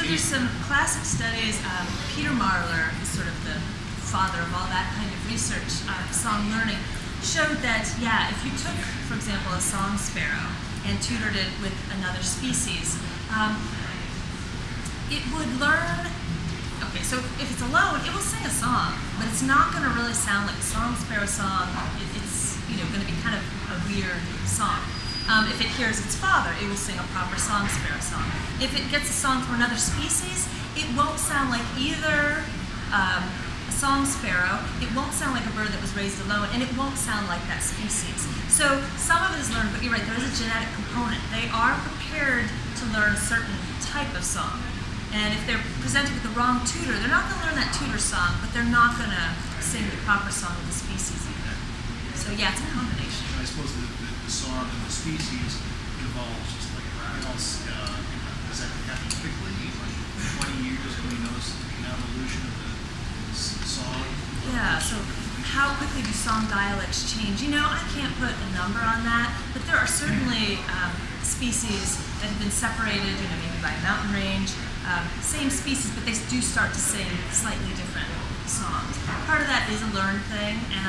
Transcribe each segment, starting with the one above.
there's some classic studies. Peter Marler, who's sort of the father of all that kind of research, song learning, showed that, yeah, if you took, for example, a song sparrow and tutored it with another species, it would learn. Okay, so if it's alone, it will sing a song, but it's not going to really sound like a song sparrow song. It's going to be kind of a weird song. If it hears its father, it will sing a proper song sparrow song. If it gets a song from another species, it won't sound like either a song sparrow, it won't sound like a bird that was raised alone, and it won't sound like that species. So some of it is learned, but you're right, there is a genetic component. They are prepared to learn a certain type of song. And if they're presented with the wrong tutor, they're not going to learn that tutor song, but they're not going to sing the proper song of the species either. So yeah, it's a combination. I suppose the song and the species evolves just like else. Does that happen quickly? Like 20 years when we notice an evolution of the song? Yeah, so how quickly do song dialects change? I can't put a number on that, but there are certainly species that have been separated, maybe by a mountain range. Same species, but they do start to sing slightly different songs. Part of that is a learned thing, and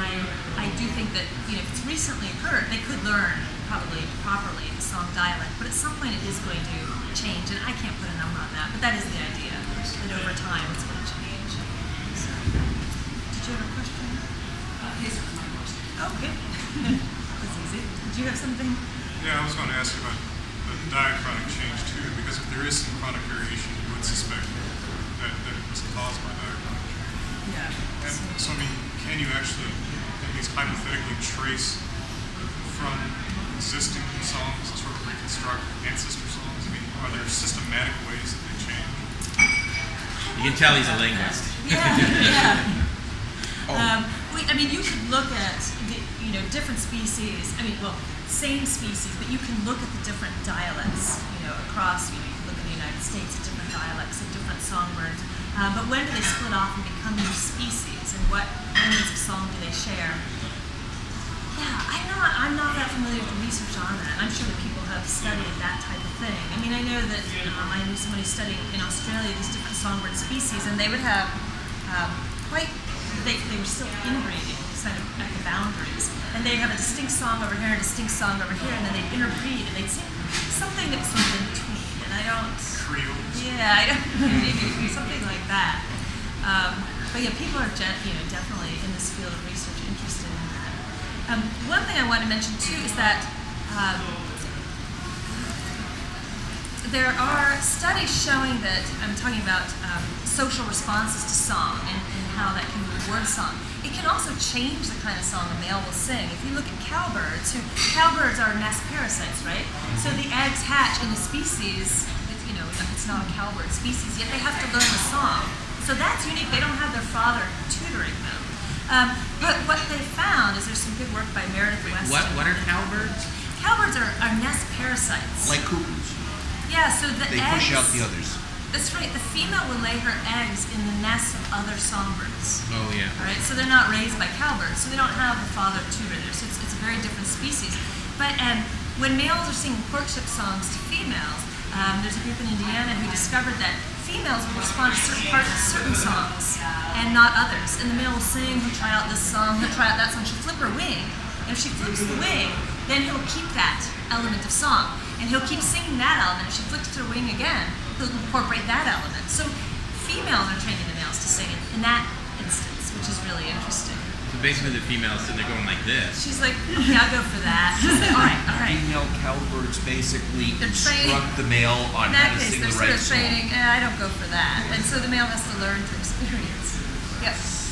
I do think that if it's recently occurred, they could learn probably properly the song dialect, but at some point it is going to change, and I can't put a number on that, but that is the idea, that over time it's going to change. So, did you have a question? Yes, that's my question. Oh, good. That's easy. Did you have something? Yeah, I was going to ask you about the diachronic change too, because if there is some chronic variation, you would suspect that it was caused by diachronic change. Yeah. And so, can you actually, at least hypothetically, trace from existing songs and sort of reconstruct ancestor songs? Are there systematic ways that they change? You can tell he's a linguist. Yeah. You could look at different species. Same species, but you can look at the different dialects, across. You can look in the United States at different dialects of different songbirds. But when do they split off and become new species, and what elements of song do they share? Yeah, I'm not that familiar with the research on that. I'm sure that people have studied that type of thing. I know that I knew somebody studying in Australia these different songbird species, and they would have they were still interbreeding kind of at the boundaries, and they'd have a distinct song over here and a distinct song over here, and then they'd interbreed, and they'd sing something that was sort of in between. And I don't. Creoles. Yeah, I don't. Maybe something like that. But yeah, people are definitely in this field of research interested in that. One thing I want to mention too is that there are studies showing that I'm talking about social responses to song and how that can reward song. It can also change the kind of song a male will sing. If you look at cowbirds are nest parasites, right? So the eggs hatch in a species, it's not a cowbird species, yet they have to learn the song. So that's unique. They don't have their father tutoring them. But what they found is there's some good work by Meredith Weston. What are cowbirds? Cowbirds are nest parasites. Like cuckoos. Yeah, so They push out the others. That's right. The female will lay her eggs in the nests of other songbirds. Oh, yeah. All right, so they're not raised by cowbirds, so they don't have the father tutor there. So it's a very different species. But when males are singing courtship songs to females, there's a group in Indiana who discovered that females will respond to certain parts of certain songs and not others. And the male will sing, he'll try out this song, he'll try out that song, she'll flip her wing. And if she flips the wing, then he'll keep that element of song. And he'll keep singing that element. If she flips her wing again, he'll incorporate that element. So females are training the males to sing in that instance, which is really interesting. So basically the female's sitting there going like this. She's like, okay, I'll go for that. She's like, all right. Female cowbirds basically They're instruct the male on how to sing the right song. Training, I don't go for that. And so the male has to learn through experience. Yes.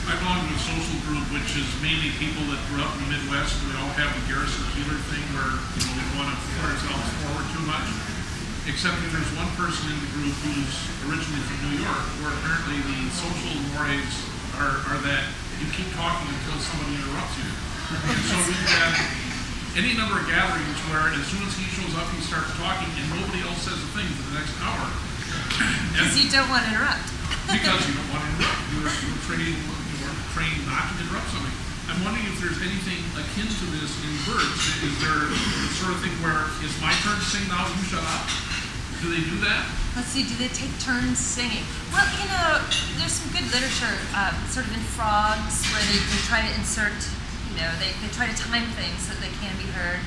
I belong to a social group which is mainly people that grew up in the Midwest. We all have the Garrison Keillor thing where we don't want to put ourselves forward too much. Except that there's one person in the group who's originally from New York, where apparently the social mores are that you keep talking until somebody interrupts you. And so we've had any number of gatherings where as soon as he shows up, he starts talking and nobody else says a thing for the next hour. Because you don't want to interrupt. Because you don't want to interrupt. You're trained not to interrupt somebody. I'm wondering if there's anything akin to this in birds. Is there the sort of thing where it's my turn to sing now, you shut up? Do they do that? Let's see, do they take turns singing? Well, there's some good literature sort of in frogs where they try to insert, they try to time things so that they can be heard.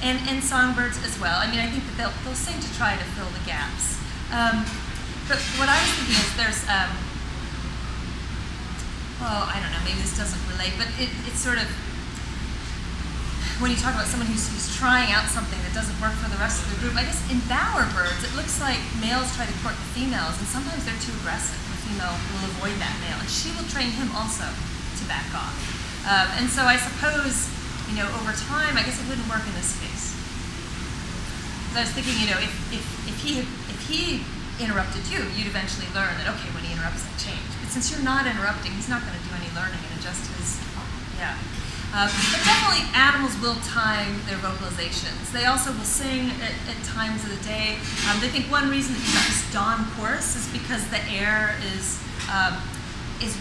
And songbirds as well. I mean, I think that they'll sing to try to fill the gaps. But what I was thinking is there's, I don't know, maybe this doesn't relate, but it's sort of, when you talk about someone who's trying out something that doesn't work for the rest of the group, I guess in bowerbirds, it looks like males try to court the females, and sometimes they're too aggressive. The female will avoid that male, and she will train him also to back off. And so I suppose, over time, I guess it wouldn't work in this case. Because I was thinking, if he interrupted you, you'd eventually learn that, okay, when he interrupts, I change. But since you're not interrupting, he's not going to do any learning and adjust his, but definitely animals will time their vocalizations. They also will sing at times of the day. They think one reason that you've got this dawn chorus is because the air is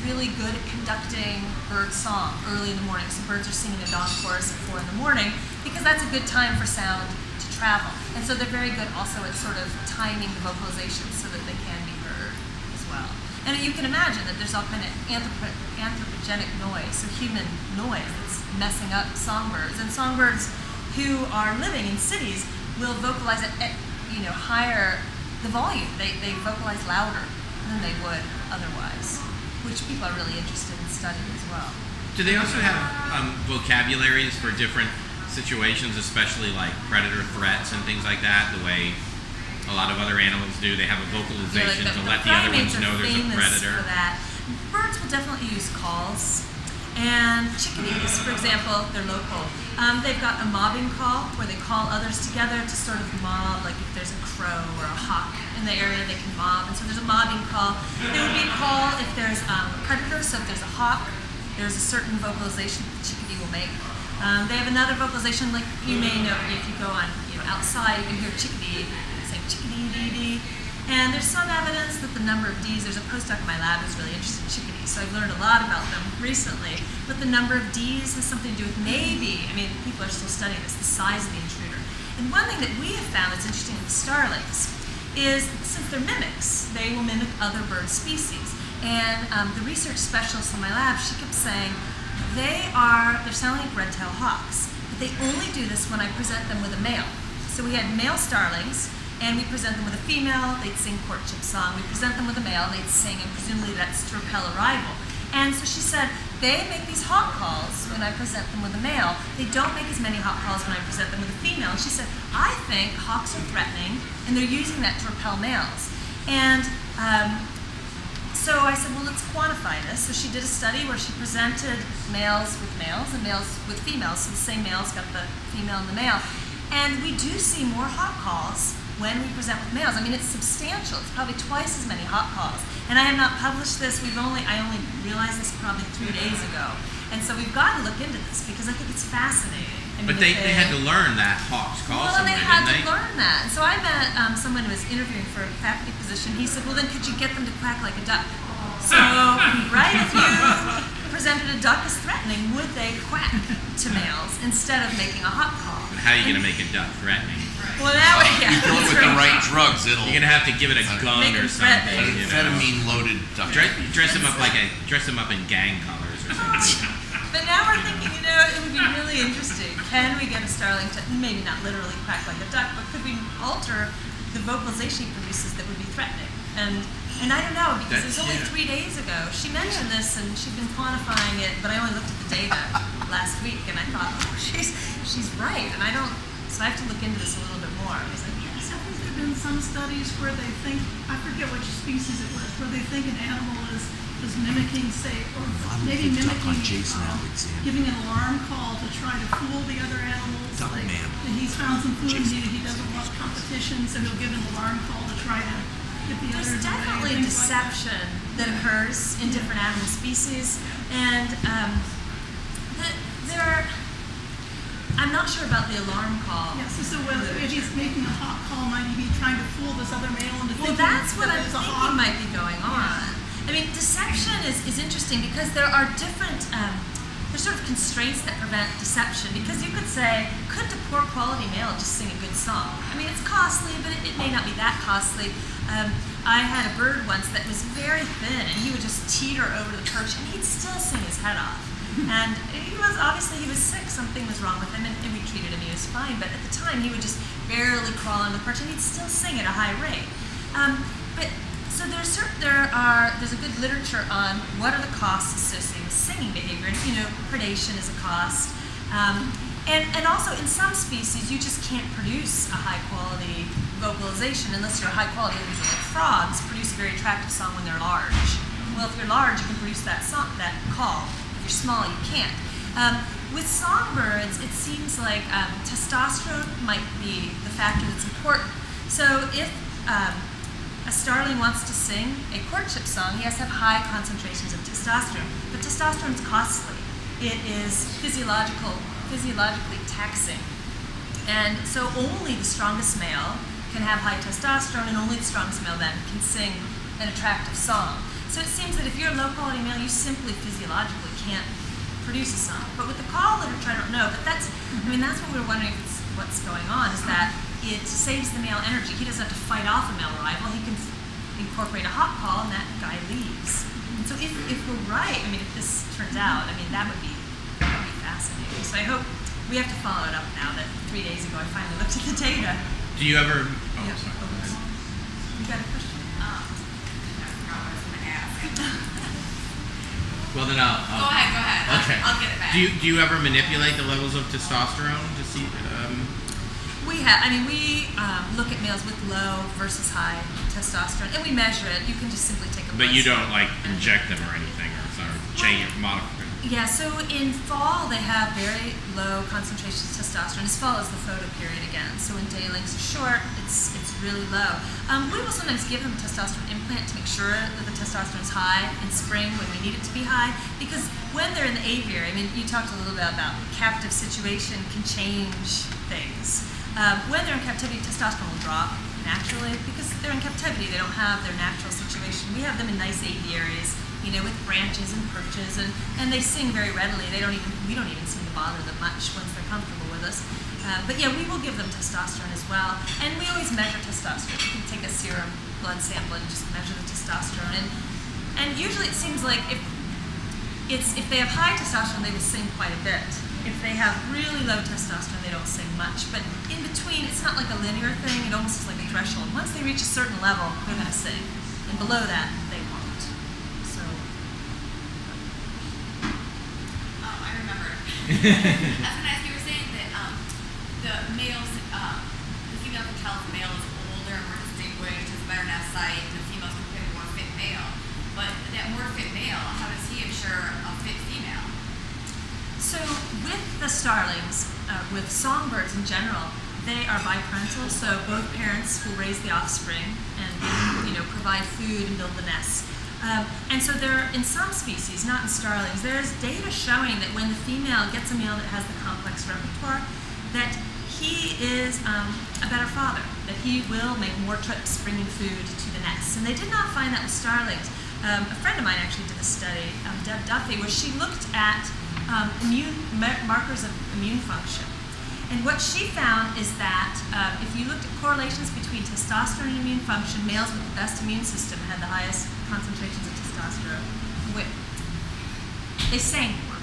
really good at conducting bird song early in the morning. So birds are singing a dawn chorus at 4 in the morning because that's a good time for sound to travel. And so they're very good also at sort of timing the vocalizations so that they can be heard as well. And you can imagine that there's all kind of anthropogenic noise, so human noise that's messing up songbirds. And songbirds who are living in cities will vocalize at higher the volume. They vocalize louder than they would otherwise, which people are really interested in studying as well. Do they also have vocabularies for different situations, especially like predator threats and things like that, the way a lot of other animals do? They have a vocalization to let the other ones know there's a predator. For that. Birds will definitely use calls. And chickadees, for example, they're local. They've got a mobbing call where they call others together to sort of mob, like if there's a crow or a hawk in the area, they can mob. And so there's a mobbing call. There would be a call if there's a predator, so if there's a hawk, there's a certain vocalization the chickadee will make. They have another vocalization, like you may know if you go on outside, you can hear chickadee saying chickadee-dee-dee. And there's some evidence that the number of Ds, there's a postdoc in my lab who's really interested in chickadees, so I've learned a lot about them recently. But the number of Ds has something to do with people are still studying this, the size of the intruder. And one thing that we have found that's interesting with the starlings is that since they're mimics, they will mimic other bird species. And the research specialist in my lab, she kept saying, they're sounding like red-tailed hawks, but they only do this when I present them with a male. So we had male starlings, and we present them with a female, they'd sing courtship song. We present them with a male, they'd sing, and presumably that's to repel a rival. And so she said, they make these hawk calls when I present them with a male. They don't make as many hawk calls when I present them with a female. And she said, I think hawks are threatening, and they're using that to repel males. And so I said, well, let's quantify this. So she did a study where she presented males with males and males with females. So the same male's got the female and the male. And we do see more hawk calls when we present with males. I mean, it's substantial. It's probably twice as many hawk calls. And I have not published this. I only realized this probably 3 days ago. And so we've got to look into this because I think it's fascinating. I mean, but they had to learn that hawks call somewhere, they had didn't to learn that. And so I met someone who was interviewing for a faculty position. He said, well, then could you get them to quack like a duck? So, right, if you presented a duck as threatening, would they quack to males instead of making a hawk call? But how are you going to make a duck threatening? Well, that would, you do it with the right drugs, You're going to have to give it a gun or something. Amphetamine-loaded duck. Dress them up in gang colors or something. But now we're thinking, it would be really interesting. Can we get a starling to maybe not literally quack like a duck, but could we alter the vocalization he produces that would be threatening? And I don't know, because it was only 3 days ago. She mentioned this and she'd been quantifying it, but I only looked at the data last week and I thought, oh, she's right. And so I have to look into this a little bit more. I was like, yes. I think there have been some studies where they think, I forget which species it was, where they think an animal is mimicking, say, or maybe mimicking, giving an alarm call to try to fool the other animals. And he's found some food and he doesn't want competition, so he'll give an alarm call to try to get the others away. There's definitely deception that occurs in different animal species, and I'm not sure about the alarm call. Yes, so if he's making a hawk call, might he be trying to fool this other male into thinking that's what that I'm there's a thinking hawk? might be going on. I mean, deception is interesting because there are different there's sort of constraints that prevent deception, because you could say, could a poor quality male just sing a good song? I mean, it's costly, but it may not be that costly. I had a bird once that was very thin, and he would just teeter over the perch, and he'd still sing his head off. And he was sick, something was wrong with him, and we treated him, he was fine, but at the time he would just barely crawl on the perch, and he'd still sing at a high rate. So there's a good literature on what are the costs associated with singing behavior, and predation is a cost. And also in some species you just can't produce a high quality vocalization unless you're a high quality individual. Like frogs produce a very attractive song when they're large. Well, if you're large, you can produce that call. If you're small, you can't. With songbirds, it seems like testosterone might be the factor that's important. So if a starling wants to sing a courtship song, he has to have high concentrations of testosterone. But testosterone is costly. It is physiologically taxing. And so only the strongest male can have high testosterone, and only the strongest male then can sing an attractive song. So it seems that if you're a low quality male, you simply physiologically can't produce a song. But with the call literature, I don't know. But that's what we're wondering if it's what's going on, is that it saves the male energy. He doesn't have to fight off a male rival. He can incorporate a hot call, and that guy leaves. And so if we're right, if this turns out, that would be fascinating. So I hope we have to follow it up now that 3 days ago I finally looked at the data. Do you ever? Oh, Yeah. sorry. You got a question? I forgot what I was going to ask. Well, then Go ahead. Okay. I'll get it back. Do you ever manipulate the levels of testosterone to see? We look at males with low versus high testosterone, and we measure it. You can just simply take a blood But you don't sample. inject them or anything, or change or modify. Yeah, so in fall they have very low concentrations of testosterone. This fall is the photo period again. So when day lengths are short, it's really low. We will sometimes give them a testosterone implant to make sure that the testosterone is high in spring when we need it to be high. Because when they're in the aviary, you talked a little bit about captive situation can change things. When they're in captivity, testosterone will drop naturally because they're in captivity. They don't have their natural situation. We have them in nice aviaries, with branches and perches, and they sing very readily. We don't even seem to bother them much once they're comfortable with us. But yeah, we will give them testosterone as well, and we always measure testosterone. We can take a serum blood sample and just measure the testosterone, and usually it seems like if they have high testosterone, they will sing quite a bit. If they have really low testosterone, they don't sing much. But in between, it's not like a linear thing. It almost is like a threshold. Once they reach a certain level, they're going to sing, and below that, they won't. I was going to ask, you were saying that the female can tell if the male is older, more distinguished, has better enough sight, and the females can pick a more fit male. But that more fit male, how does he ensure a fit female? So with the starlings, with songbirds in general, they are biparental, so both parents will raise the offspring and provide food and build the nest. And so in some species, not in starlings, there's data showing that when the female gets a male that has the complex repertoire, that he is a better father, that he will make more trips bringing food to the nest. And they did not find that with starlings. A friend of mine actually did a study, Deb Duffy, where she looked at markers of immune function. And what she found is that if you looked at correlations between testosterone and immune function, males with the best immune system had the highest concentrations of testosterone. They sang more.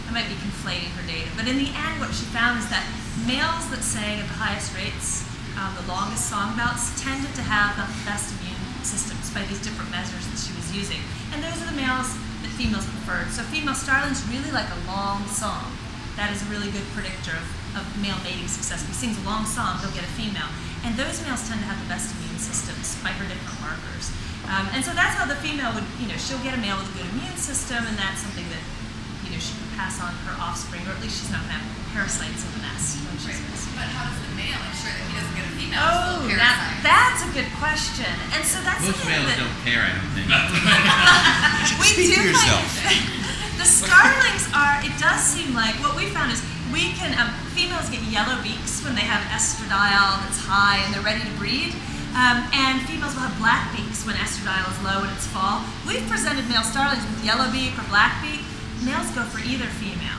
I might be conflating her data, but in the end what she found is that males that sang at the highest rates, the longest song bouts, tended to have the best immune systems by these different measures that she was using. And those are the males that females preferred. So female starlings really like a long song. That is a really good predictor of male mating success. If he sings a long song, he'll get a female. And those males tend to have the best immune systems by her different markers. And so that's how the female would, she'll get a male with a good immune system, and that's something that, she can pass on her offspring, or at least she's not going to have parasites in the nest when she's But how does the male ensure that he doesn't get a female? Oh, that's a good question. And so that's Most males don't care, I don't think. Speak for yourself. The starlings it does seem like, what we found is females get yellow beaks when they have estradiol that's high and they're ready to breed. And females will have black beaks when estradiol is low and it's fall. We've presented male starlings with yellow beak or black beak. Males go for either female.